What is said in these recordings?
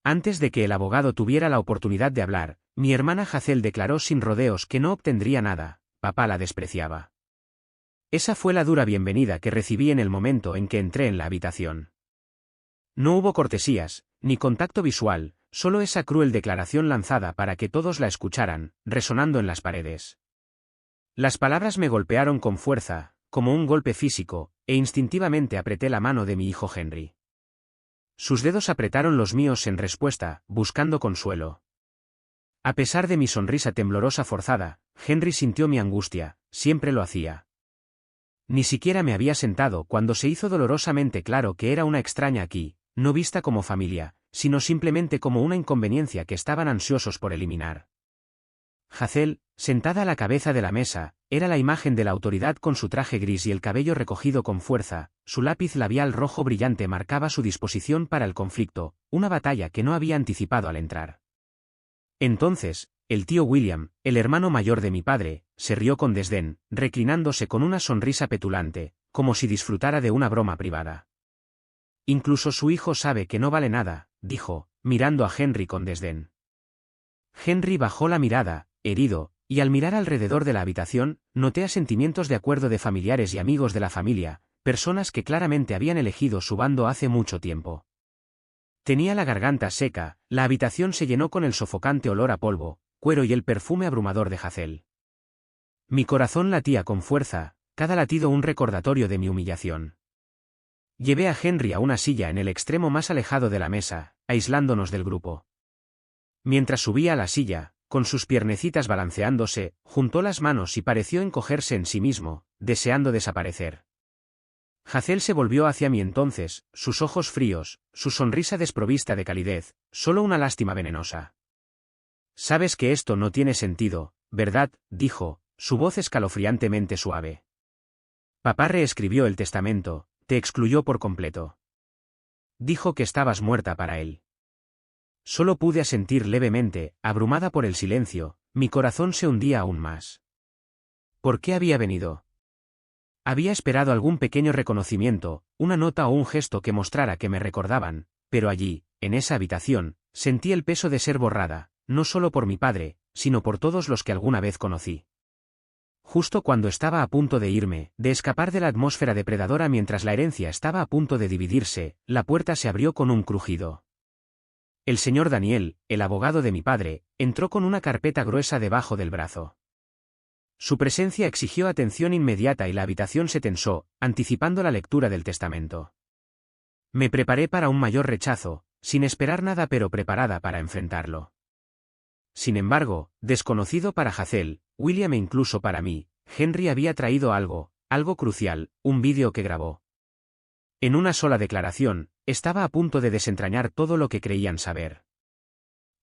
Antes de que el abogado tuviera la oportunidad de hablar, mi hermana Hazel declaró sin rodeos que no obtendría nada, papá la despreciaba. Esa fue la dura bienvenida que recibí en el momento en que entré en la habitación. No hubo cortesías, ni contacto visual, solo esa cruel declaración lanzada para que todos la escucharan, resonando en las paredes. Las palabras me golpearon con fuerza, como un golpe físico, e instintivamente apreté la mano de mi hijo Henry. Sus dedos apretaron los míos en respuesta, buscando consuelo. A pesar de mi sonrisa temblorosa forzada, Henry sintió mi angustia, siempre lo hacía. Ni siquiera me había sentado cuando se hizo dolorosamente claro que era una extraña aquí, no vista como familia, sino simplemente como una inconveniencia que estaban ansiosos por eliminar. Hazel, sentada a la cabeza de la mesa, era la imagen de la autoridad con su traje gris y el cabello recogido con fuerza, su lápiz labial rojo brillante marcaba su disposición para el conflicto, una batalla que no había anticipado al entrar. Entonces, el tío William, el hermano mayor de mi padre, se rió con desdén, reclinándose con una sonrisa petulante, como si disfrutara de una broma privada. Incluso su hijo sabe que no vale nada, dijo, mirando a Henry con desdén. Henry bajó la mirada, herido, y al mirar alrededor de la habitación, noté asentimientos de acuerdo de familiares y amigos de la familia, personas que claramente habían elegido su bando hace mucho tiempo. Tenía la garganta seca, la habitación se llenó con el sofocante olor a polvo, cuero y el perfume abrumador de Hazel. Mi corazón latía con fuerza, cada latido un recordatorio de mi humillación. Llevé a Henry a una silla en el extremo más alejado de la mesa, aislándonos del grupo. Mientras subía a la silla, con sus piernecitas balanceándose, juntó las manos y pareció encogerse en sí mismo, deseando desaparecer. Hazel se volvió hacia mí entonces, sus ojos fríos, su sonrisa desprovista de calidez, solo una lástima venenosa. «Sabes que esto no tiene sentido, ¿verdad?», dijo, su voz escalofriantemente suave. «Papá reescribió el testamento, te excluyó por completo. Dijo que estabas muerta para él». Solo pude asentir levemente, abrumada por el silencio, mi corazón se hundía aún más. ¿Por qué había venido? Había esperado algún pequeño reconocimiento, una nota o un gesto que mostrara que me recordaban, pero allí, en esa habitación, sentí el peso de ser borrada, no solo por mi padre, sino por todos los que alguna vez conocí. Justo cuando estaba a punto de irme, de escapar de la atmósfera depredadora mientras la herencia estaba a punto de dividirse, la puerta se abrió con un crujido. El señor Daniel, el abogado de mi padre, entró con una carpeta gruesa debajo del brazo. Su presencia exigió atención inmediata y la habitación se tensó, anticipando la lectura del testamento. Me preparé para un mayor rechazo, sin esperar nada pero preparada para enfrentarlo. Sin embargo, desconocido para Hazel, William e incluso para mí, Henry había traído algo crucial, un vídeo que grabó. En una sola declaración, estaba a punto de desentrañar todo lo que creían saber.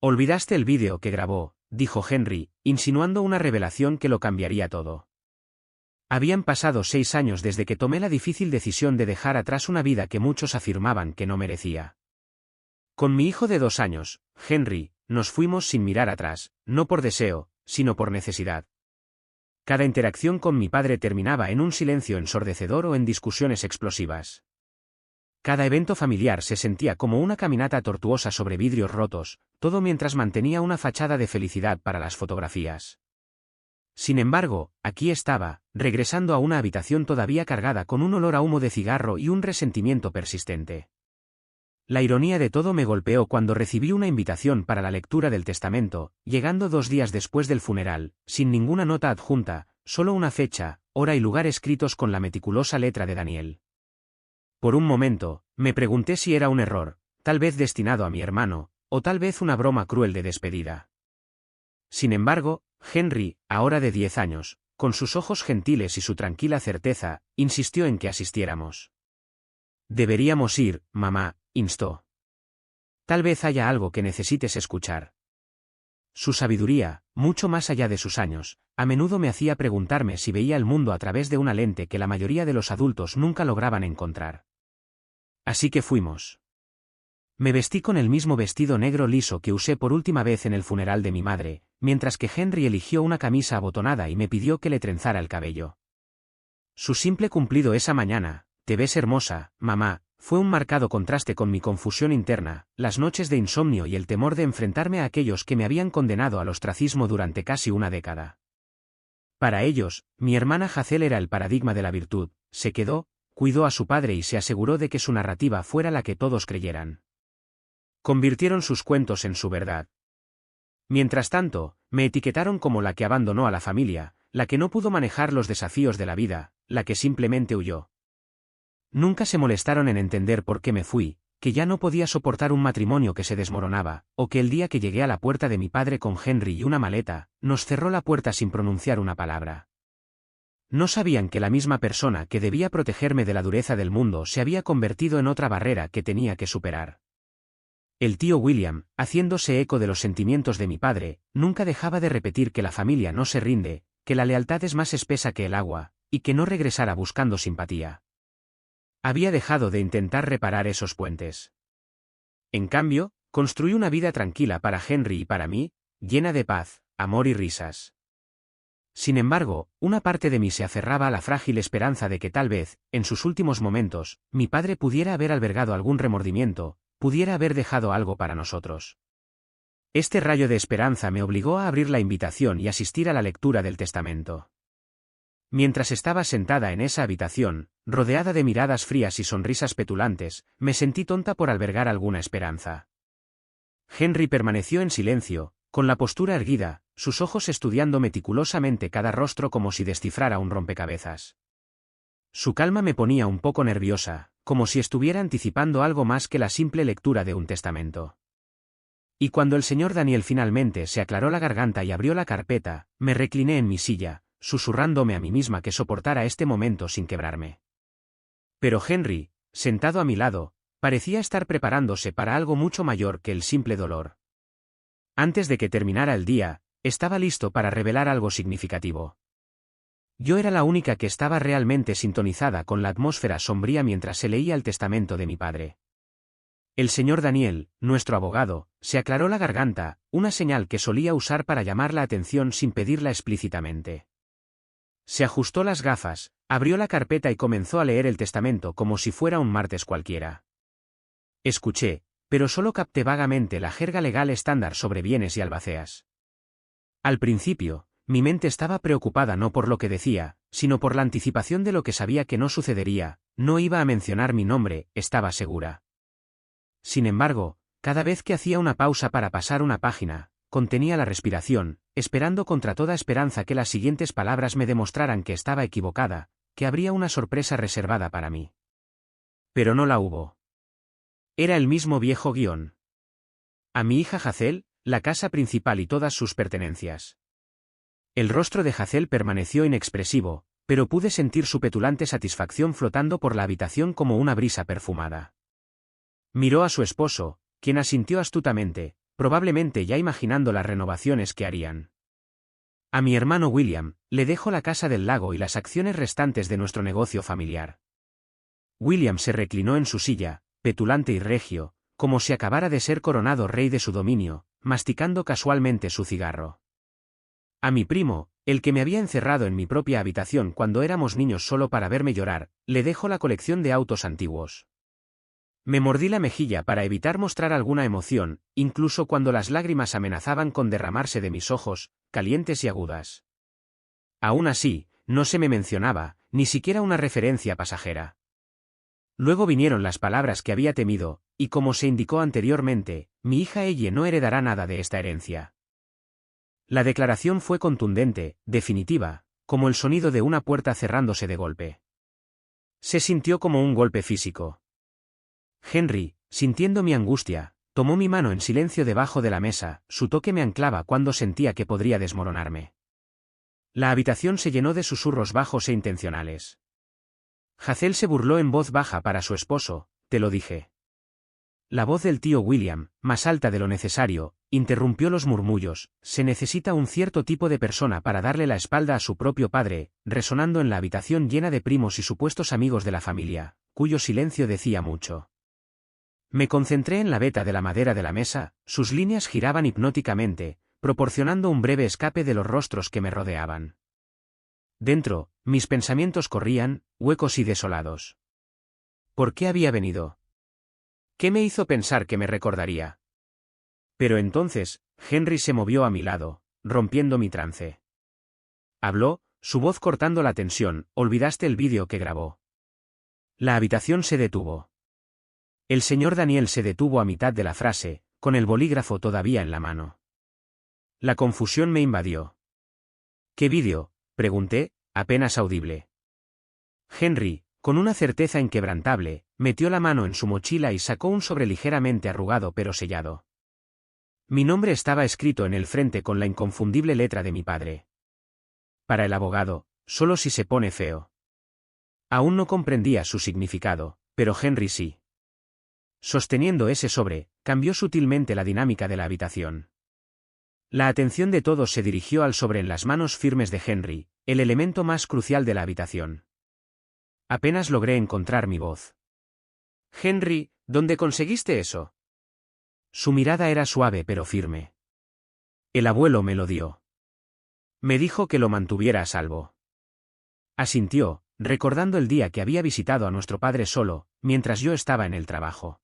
«Olvidaste el vídeo que grabó», dijo Henry, insinuando una revelación que lo cambiaría todo. Habían pasado 6 años desde que tomé la difícil decisión de dejar atrás una vida que muchos afirmaban que no merecía. Con mi hijo de 2 años, Henry, nos fuimos sin mirar atrás, no por deseo, sino por necesidad. Cada interacción con mi padre terminaba en un silencio ensordecedor o en discusiones explosivas. Cada evento familiar se sentía como una caminata tortuosa sobre vidrios rotos, todo mientras mantenía una fachada de felicidad para las fotografías. Sin embargo, aquí estaba, regresando a una habitación todavía cargada con un olor a humo de cigarro y un resentimiento persistente. La ironía de todo me golpeó cuando recibí una invitación para la lectura del testamento, llegando 2 días después del funeral, sin ninguna nota adjunta, solo una fecha, hora y lugar escritos con la meticulosa letra de Daniel. Por un momento, me pregunté si era un error, tal vez destinado a mi hermano, o tal vez una broma cruel de despedida. Sin embargo, Henry, ahora de 10 años, con sus ojos gentiles y su tranquila certeza, insistió en que asistiéramos. «Deberíamos ir, mamá», instó. «Tal vez haya algo que necesites escuchar». Su sabiduría, mucho más allá de sus años, a menudo me hacía preguntarme si veía el mundo a través de una lente que la mayoría de los adultos nunca lograban encontrar. Así que fuimos. Me vestí con el mismo vestido negro liso que usé por última vez en el funeral de mi madre, mientras que Henry eligió una camisa abotonada y me pidió que le trenzara el cabello. Su simple cumplido esa mañana, «Te ves hermosa, mamá», fue un marcado contraste con mi confusión interna, las noches de insomnio y el temor de enfrentarme a aquellos que me habían condenado al ostracismo durante casi una década. Para ellos, mi hermana Hazel era el paradigma de la virtud, se quedó, cuidó a su padre y se aseguró de que su narrativa fuera la que todos creyeran. Convirtieron sus cuentos en su verdad. Mientras tanto, me etiquetaron como la que abandonó a la familia, la que no pudo manejar los desafíos de la vida, la que simplemente huyó. Nunca se molestaron en entender por qué me fui, que ya no podía soportar un matrimonio que se desmoronaba, o que el día que llegué a la puerta de mi padre con Henry y una maleta, nos cerró la puerta sin pronunciar una palabra. No sabían que la misma persona que debía protegerme de la dureza del mundo se había convertido en otra barrera que tenía que superar. El tío William, haciéndose eco de los sentimientos de mi padre, nunca dejaba de repetir que la familia no se rinde, que la lealtad es más espesa que el agua, y que no regresara buscando simpatía. Había dejado de intentar reparar esos puentes. En cambio, construí una vida tranquila para Henry y para mí, llena de paz, amor y risas. Sin embargo, una parte de mí se aferraba a la frágil esperanza de que tal vez, en sus últimos momentos, mi padre pudiera haber albergado algún remordimiento, pudiera haber dejado algo para nosotros. Este rayo de esperanza me obligó a abrir la invitación y asistir a la lectura del testamento. Mientras estaba sentada en esa habitación, rodeada de miradas frías y sonrisas petulantes, me sentí tonta por albergar alguna esperanza. Henry permaneció en silencio, con la postura erguida, sus ojos estudiando meticulosamente cada rostro como si descifrara un rompecabezas. Su calma me ponía un poco nerviosa, como si estuviera anticipando algo más que la simple lectura de un testamento. Y cuando el señor Daniel finalmente se aclaró la garganta y abrió la carpeta, me recliné en mi silla, susurrándome a mí misma que soportara este momento sin quebrarme. Pero Henry, sentado a mi lado, parecía estar preparándose para algo mucho mayor que el simple dolor. Antes de que terminara el día, estaba listo para revelar algo significativo. Yo era la única que estaba realmente sintonizada con la atmósfera sombría mientras se leía el testamento de mi padre. El señor Daniel, nuestro abogado, se aclaró la garganta, una señal que solía usar para llamar la atención sin pedirla explícitamente. Se ajustó las gafas, abrió la carpeta y comenzó a leer el testamento como si fuera un martes cualquiera. Escuché, pero solo capté vagamente la jerga legal estándar sobre bienes y albaceas. Al principio, mi mente estaba preocupada no por lo que decía, sino por la anticipación de lo que sabía que no sucedería, no iba a mencionar mi nombre, estaba segura. Sin embargo, cada vez que hacía una pausa para pasar una página, contenía la respiración, esperando contra toda esperanza que las siguientes palabras me demostraran que estaba equivocada, que habría una sorpresa reservada para mí. Pero no la hubo. Era el mismo viejo guión. A mi hija Hazel, la casa principal y todas sus pertenencias. El rostro de Hazel permaneció inexpresivo, pero pude sentir su petulante satisfacción flotando por la habitación como una brisa perfumada. Miró a su esposo, quien asintió astutamente, probablemente ya imaginando las renovaciones que harían. A mi hermano William, le dejo la casa del lago y las acciones restantes de nuestro negocio familiar. William se reclinó en su silla, petulante y regio, como si acabara de ser coronado rey de su dominio, masticando casualmente su cigarro. A mi primo, el que me había encerrado en mi propia habitación cuando éramos niños solo para verme llorar, le dejo la colección de autos antiguos. Me mordí la mejilla para evitar mostrar alguna emoción, incluso cuando las lágrimas amenazaban con derramarse de mis ojos, calientes y agudas. Aún así, no se me mencionaba, ni siquiera una referencia pasajera. Luego vinieron las palabras que había temido, y como se indicó anteriormente, mi hija Elle no heredará nada de esta herencia. La declaración fue contundente, definitiva, como el sonido de una puerta cerrándose de golpe. Se sintió como un golpe físico. Henry, sintiendo mi angustia, tomó mi mano en silencio debajo de la mesa, su toque me anclaba cuando sentía que podría desmoronarme. La habitación se llenó de susurros bajos e intencionales. Hazel se burló en voz baja para su esposo, te lo dije. La voz del tío William, más alta de lo necesario, interrumpió los murmullos, se necesita un cierto tipo de persona para darle la espalda a su propio padre, resonando en la habitación llena de primos y supuestos amigos de la familia, cuyo silencio decía mucho. Me concentré en la veta de la madera de la mesa, sus líneas giraban hipnóticamente, proporcionando un breve escape de los rostros que me rodeaban. Dentro, mis pensamientos corrían, huecos y desolados. ¿Por qué había venido? ¿Qué me hizo pensar que me recordaría? Pero entonces, Henry se movió a mi lado, rompiendo mi trance. Habló, su voz cortando la tensión. ¿Olvidaste el vídeo que grabó? La habitación se detuvo. El señor Daniel se detuvo a mitad de la frase, con el bolígrafo todavía en la mano. La confusión me invadió. ¿Qué vídeo?, pregunté, apenas audible. Henry, con una certeza inquebrantable, metió la mano en su mochila y sacó un sobre ligeramente arrugado pero sellado. Mi nombre estaba escrito en el frente con la inconfundible letra de mi padre. Para el abogado, solo si se pone feo. Aún no comprendía su significado, pero Henry sí. Sosteniendo ese sobre, cambió sutilmente la dinámica de la habitación. La atención de todos se dirigió al sobre en las manos firmes de Henry, el elemento más crucial de la habitación. Apenas logré encontrar mi voz. Henry, ¿dónde conseguiste eso? Su mirada era suave pero firme. El abuelo me lo dio. Me dijo que lo mantuviera a salvo. Asintió, recordando el día que había visitado a nuestro padre solo, mientras yo estaba en el trabajo.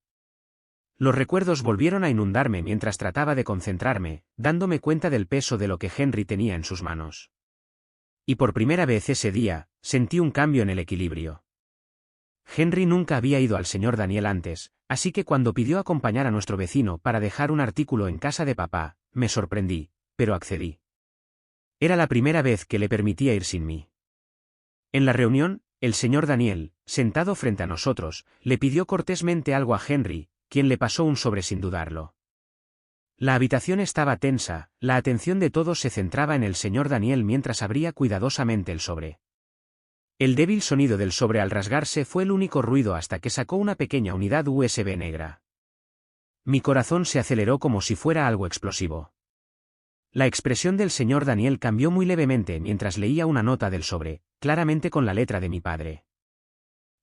Los recuerdos volvieron a inundarme mientras trataba de concentrarme, dándome cuenta del peso de lo que Henry tenía en sus manos. Y por primera vez ese día, sentí un cambio en el equilibrio. Henry nunca había ido al señor Daniel antes, así que cuando pidió acompañar a nuestro vecino para dejar un artículo en casa de papá, me sorprendí, pero accedí. Era la primera vez que le permitía ir sin mí. En la reunión, el señor Daniel, sentado frente a nosotros, le pidió cortésmente algo a Henry, quien le pasó un sobre sin dudarlo. La habitación estaba tensa, la atención de todos se centraba en el señor Daniel mientras abría cuidadosamente el sobre. El débil sonido del sobre al rasgarse fue el único ruido hasta que sacó una pequeña unidad USB negra. Mi corazón se aceleró como si fuera algo explosivo. La expresión del señor Daniel cambió muy levemente mientras leía una nota del sobre, claramente con la letra de mi padre.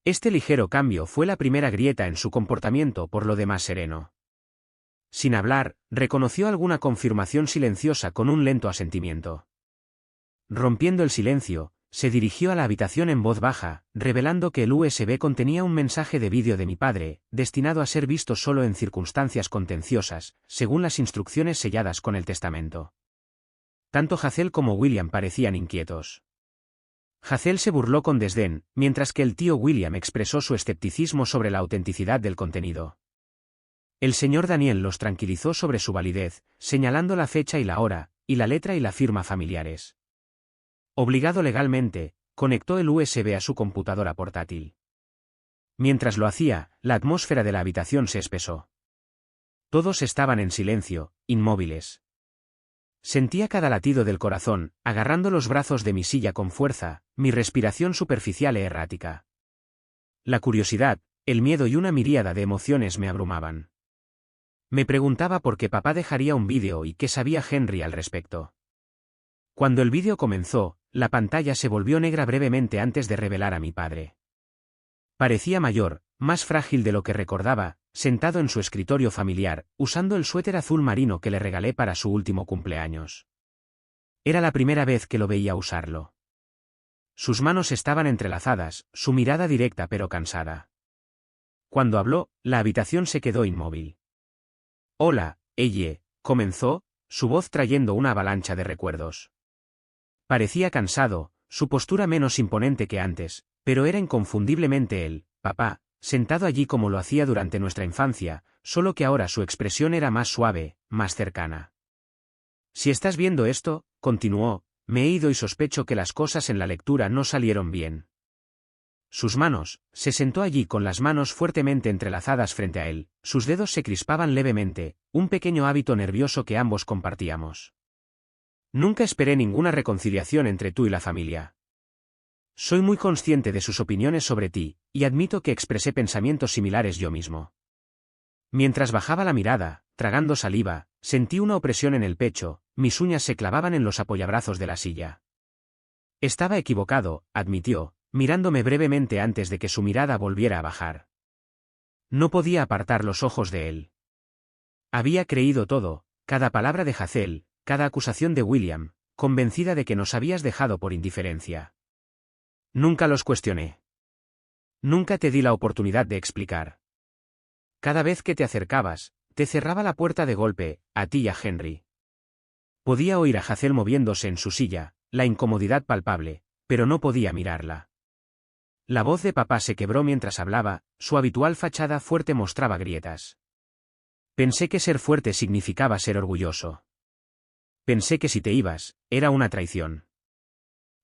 Este ligero cambio fue la primera grieta en su comportamiento por lo demás sereno. Sin hablar, reconoció alguna confirmación silenciosa con un lento asentimiento. Rompiendo el silencio, se dirigió a la habitación en voz baja, revelando que el USB contenía un mensaje de vídeo de mi padre, destinado a ser visto solo en circunstancias contenciosas, según las instrucciones selladas con el testamento. Tanto Hazel como William parecían inquietos. Hazel se burló con desdén, mientras que el tío William expresó su escepticismo sobre la autenticidad del contenido. El señor Daniel los tranquilizó sobre su validez, señalando la fecha y la hora, y la letra y la firma familiares. Obligado legalmente, conectó el USB a su computadora portátil. Mientras lo hacía, la atmósfera de la habitación se espesó. Todos estaban en silencio, inmóviles. Sentía cada latido del corazón, agarrando los brazos de mi silla con fuerza, mi respiración superficial e errática. La curiosidad, el miedo y una miríada de emociones me abrumaban. Me preguntaba por qué papá dejaría un vídeo y qué sabía Henry al respecto. Cuando el vídeo comenzó, la pantalla se volvió negra brevemente antes de revelar a mi padre. Parecía mayor, más frágil de lo que recordaba, sentado en su escritorio familiar, usando el suéter azul marino que le regalé para su último cumpleaños. Era la primera vez que lo veía usarlo. Sus manos estaban entrelazadas, su mirada directa pero cansada. Cuando habló, la habitación se quedó inmóvil. Hola, Elle, comenzó, su voz trayendo una avalancha de recuerdos. Parecía cansado, su postura menos imponente que antes, pero era inconfundiblemente él, papá, sentado allí como lo hacía durante nuestra infancia, solo que ahora su expresión era más suave, más cercana. Si estás viendo esto, continuó, me he ido y sospecho que las cosas en la lectura no salieron bien. Sus manos, se sentó allí con las manos fuertemente entrelazadas frente a él, sus dedos se crispaban levemente, un pequeño hábito nervioso que ambos compartíamos. Nunca esperé ninguna reconciliación entre tú y la familia. Soy muy consciente de sus opiniones sobre ti, y admito que expresé pensamientos similares yo mismo. Mientras bajaba la mirada, tragando saliva, sentí una opresión en el pecho, mis uñas se clavaban en los apoyabrazos de la silla. Estaba equivocado, admitió, mirándome brevemente antes de que su mirada volviera a bajar. No podía apartar los ojos de él. Había creído todo, cada palabra de Hazel, cada acusación de William, convencida de que nos habías dejado por indiferencia. Nunca los cuestioné. Nunca te di la oportunidad de explicar. Cada vez que te acercabas, te cerraba la puerta de golpe, a ti y a Henry. Podía oír a Hazel moviéndose en su silla, la incomodidad palpable, pero no podía mirarla. La voz de papá se quebró mientras hablaba, su habitual fachada fuerte mostraba grietas. Pensé que ser fuerte significaba ser orgulloso. Pensé que si te ibas, era una traición.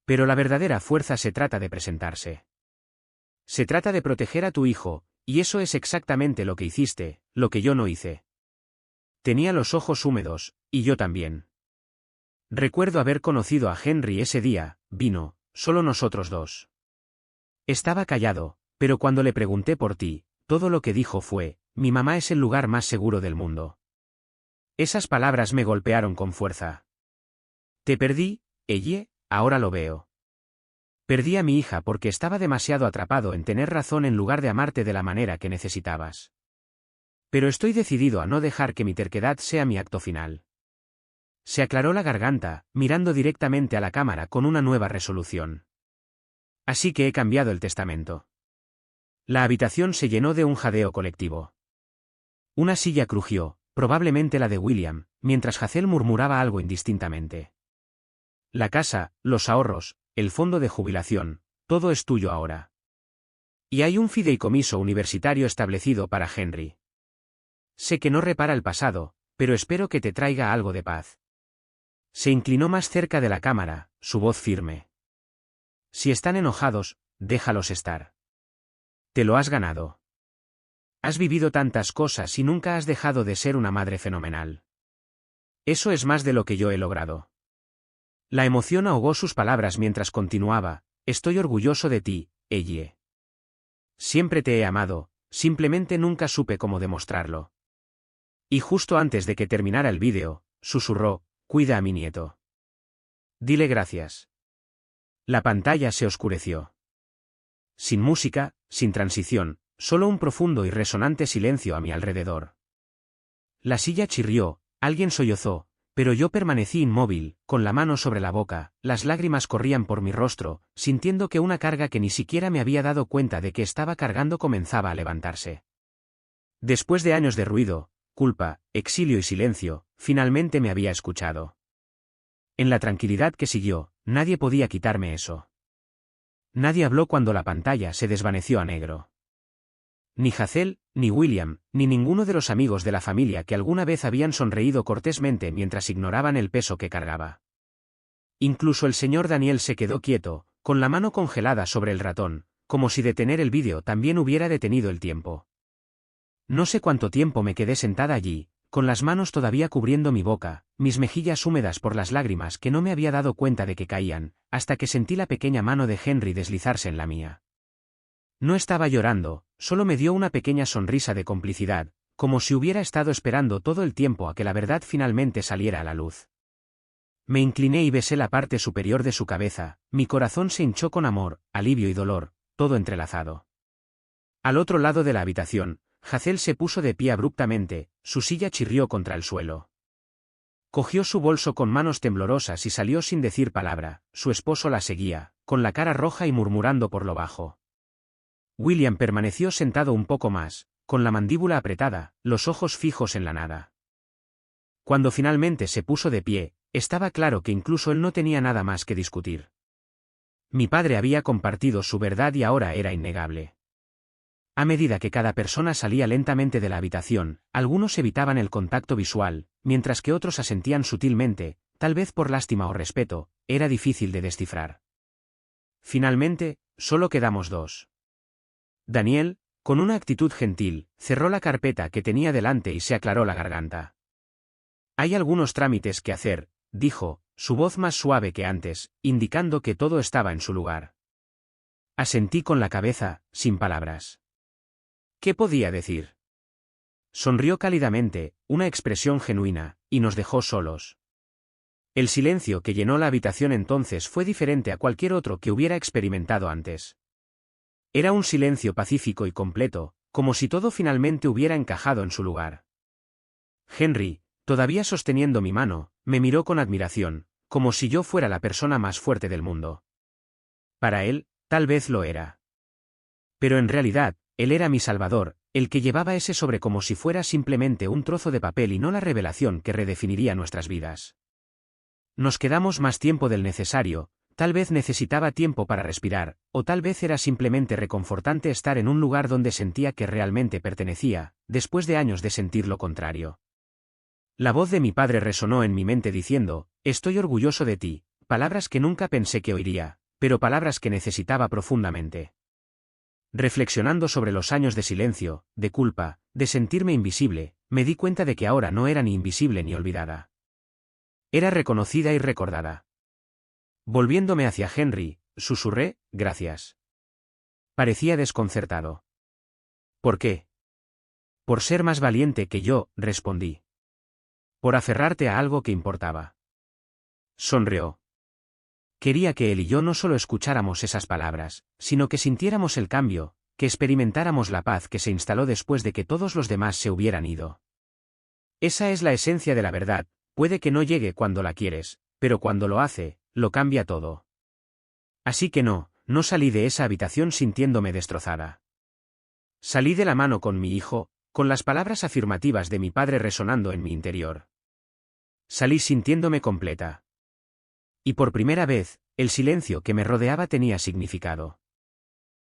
Pero la verdadera fuerza se trata de presentarse. Se trata de proteger a tu hijo, y eso es exactamente lo que hiciste, lo que yo no hice. Tenía los ojos húmedos, y yo también. Recuerdo haber conocido a Henry ese día, vino, solo nosotros dos. Estaba callado, pero cuando le pregunté por ti, todo lo que dijo fue, mi mamá es el lugar más seguro del mundo. Esas palabras me golpearon con fuerza. Te perdí, Elle, ahora lo veo. Perdí a mi hija porque estaba demasiado atrapado en tener razón en lugar de amarte de la manera que necesitabas. Pero estoy decidido a no dejar que mi terquedad sea mi acto final. Se aclaró la garganta, mirando directamente a la cámara con una nueva resolución. Así que he cambiado el testamento. La habitación se llenó de un jadeo colectivo. Una silla crujió, probablemente la de William, mientras Hazel murmuraba algo indistintamente. La casa, los ahorros, el fondo de jubilación, todo es tuyo ahora. Y hay un fideicomiso universitario establecido para Henry. Sé que no repara el pasado, pero espero que te traiga algo de paz. Se inclinó más cerca de la cámara, su voz firme. Si están enojados, déjalos estar. Te lo has ganado. Has vivido tantas cosas y nunca has dejado de ser una madre fenomenal. Eso es más de lo que yo he logrado. La emoción ahogó sus palabras mientras continuaba, estoy orgulloso de ti, Elle. Siempre te he amado, simplemente nunca supe cómo demostrarlo. Y justo antes de que terminara el vídeo, susurró, cuida a mi nieto. Dile gracias. La pantalla se oscureció. Sin música, sin transición, solo un profundo y resonante silencio a mi alrededor. La silla chirrió, alguien sollozó, pero yo permanecí inmóvil, con la mano sobre la boca, las lágrimas corrían por mi rostro, sintiendo que una carga que ni siquiera me había dado cuenta de que estaba cargando comenzaba a levantarse. Después de años de ruido, culpa, exilio y silencio, finalmente me había escuchado. En la tranquilidad que siguió, nadie podía quitarme eso. Nadie habló cuando la pantalla se desvaneció a negro. Ni Hazel, ni William, ni ninguno de los amigos de la familia que alguna vez habían sonreído cortésmente mientras ignoraban el peso que cargaba. Incluso el señor Daniel se quedó quieto, con la mano congelada sobre el ratón, como si detener el vídeo también hubiera detenido el tiempo. No sé cuánto tiempo me quedé sentada allí, con las manos todavía cubriendo mi boca, mis mejillas húmedas por las lágrimas que no me había dado cuenta de que caían, hasta que sentí la pequeña mano de Henry deslizarse en la mía. No estaba llorando, solo me dio una pequeña sonrisa de complicidad, como si hubiera estado esperando todo el tiempo a que la verdad finalmente saliera a la luz. Me incliné y besé la parte superior de su cabeza, mi corazón se hinchó con amor, alivio y dolor, todo entrelazado. Al otro lado de la habitación, Hazel se puso de pie abruptamente, su silla chirrió contra el suelo. Cogió su bolso con manos temblorosas y salió sin decir palabra, su esposo la seguía, con la cara roja y murmurando por lo bajo. William permaneció sentado un poco más, con la mandíbula apretada, los ojos fijos en la nada. Cuando finalmente se puso de pie, estaba claro que incluso él no tenía nada más que discutir. Mi padre había compartido su verdad y ahora era innegable. A medida que cada persona salía lentamente de la habitación, algunos evitaban el contacto visual, mientras que otros asentían sutilmente, tal vez por lástima o respeto, era difícil de descifrar. Finalmente, solo quedamos dos. Daniel, con una actitud gentil, cerró la carpeta que tenía delante y se aclaró la garganta. Hay algunos trámites que hacer, dijo, su voz más suave que antes, indicando que todo estaba en su lugar. Asentí con la cabeza, sin palabras. ¿Qué podía decir? Sonrió cálidamente, una expresión genuina, y nos dejó solos. El silencio que llenó la habitación entonces fue diferente a cualquier otro que hubiera experimentado antes. Era un silencio pacífico y completo, como si todo finalmente hubiera encajado en su lugar. Henry, todavía sosteniendo mi mano, me miró con admiración, como si yo fuera la persona más fuerte del mundo. Para él, tal vez lo era. Pero en realidad, él era mi salvador, el que llevaba ese sobre como si fuera simplemente un trozo de papel y no la revelación que redefiniría nuestras vidas. Nos quedamos más tiempo del necesario, tal vez necesitaba tiempo para respirar, o tal vez era simplemente reconfortante estar en un lugar donde sentía que realmente pertenecía, después de años de sentir lo contrario. La voz de mi padre resonó en mi mente diciendo, «Estoy orgulloso de ti», palabras que nunca pensé que oiría, pero palabras que necesitaba profundamente. Reflexionando sobre los años de silencio, de culpa, de sentirme invisible, me di cuenta de que ahora no era ni invisible ni olvidada. Era reconocida y recordada. Volviéndome hacia Henry, susurré, «Gracias». Parecía desconcertado. «¿Por qué?» «Por ser más valiente que yo», respondí. «Por aferrarte a algo que importaba». Sonrió. Quería que él y yo no solo escucháramos esas palabras, sino que sintiéramos el cambio, que experimentáramos la paz que se instaló después de que todos los demás se hubieran ido. Esa es la esencia de la verdad, puede que no llegue cuando la quieres, pero cuando lo hace, lo cambia todo. Así que no salí de esa habitación sintiéndome destrozada. Salí de la mano con mi hijo, con las palabras afirmativas de mi padre resonando en mi interior. Salí sintiéndome completa. Y por primera vez, el silencio que me rodeaba tenía significado.